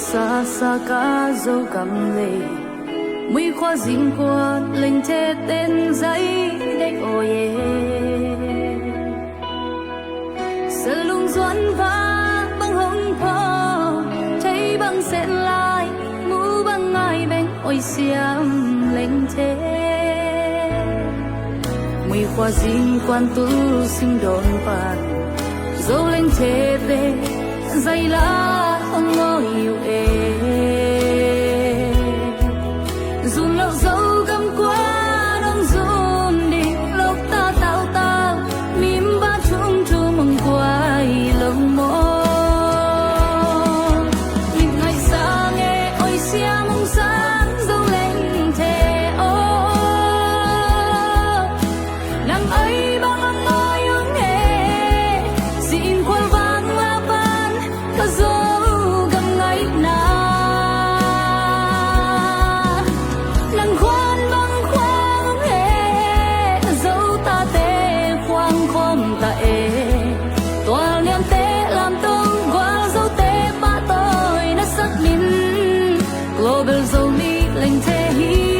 sa sa ca dâu cầm lệ mui khoa dính qua lệnh thế tên giấy để oye sờ lung doan va băng hồng po thấy băng sẽ lại mu băng ai bên ôi xiêm lệnh thế mui khoa dính quan tu sinh đồn pan dâu lệnh thế về dây lá không ngồi yêu dù lâu dấu găm qua đông run đi lúc ta tao tao mím ba chung chung mong quay lòng mơ những ngày xa nghe ôi xia mong sáng dấu lên thề ô nắng ấy băng ngồi hướng hè xin quên vang ma ban có dấu găm ngày nắng khoan băng khoang hè dấu ta tê khoang khom ta tòa niệm tê làm tung qua dấu tê ba tôi nó sắc min global dấu mi lệnh thế hi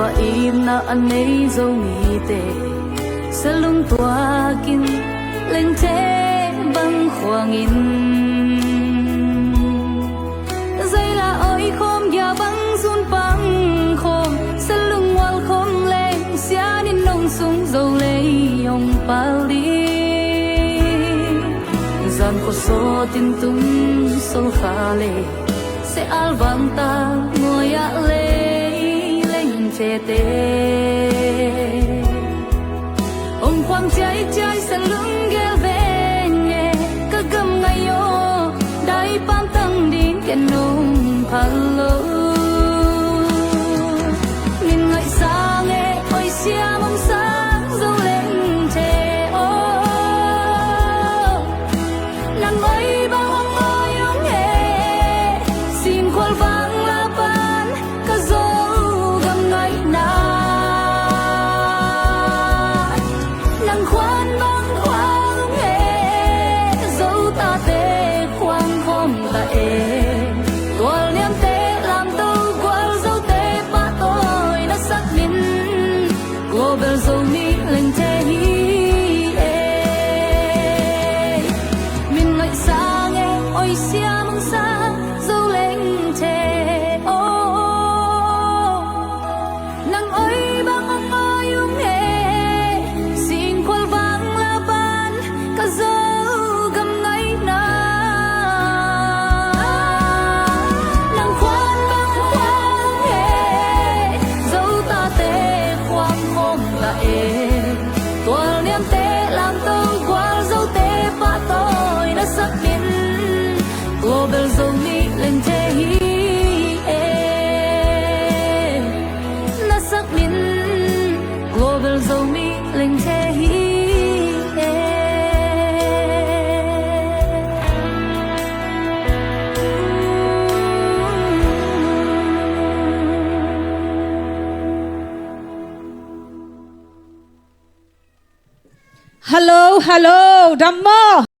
và im na anh ấy dâu mi tê sẽ lung tua kin lên thế băng khoang in dây là ôi khom ya băng run băng khom sẽ lung wal khom lên xia đến nông sung dâu lấy ông pal đi gian có số tin tung sâu khá lệ sẽ al vang ta ngồi ạ lệ thế ông khoang cháy cháy sẽ lưng ghé về nhẹ các gầm ngày yo đáy pan tăng đến cái nông palo nhìn ngày xa nghe ôi xia mong sáng dâu lên thế ô nắng ấy bao hoang ngồi hướng hè xin khoan vang la pan cả dâu nắng khoan băng khoang hè dấu ta tê khoang khom ta tòa niệm tê làm tâu qua dấu tê ba tôi đã xác định global dấu mi lệnh thế hi mình ngại xa nghe ôi xia mong xa dấu lệnh thế ô nắng ơi băng ông ơi hướng hè xin quên vang la ban cả dấu gầm ngày nắng khoan băng khoang hè dấu ta tê khoang khom ta tòa niệm tê làm tâu qua dấu tê ba tôi đã xác định global dấu mi lên thế hi nó xác định global dấu mi lên thế hi Hello, hello, Dhamma.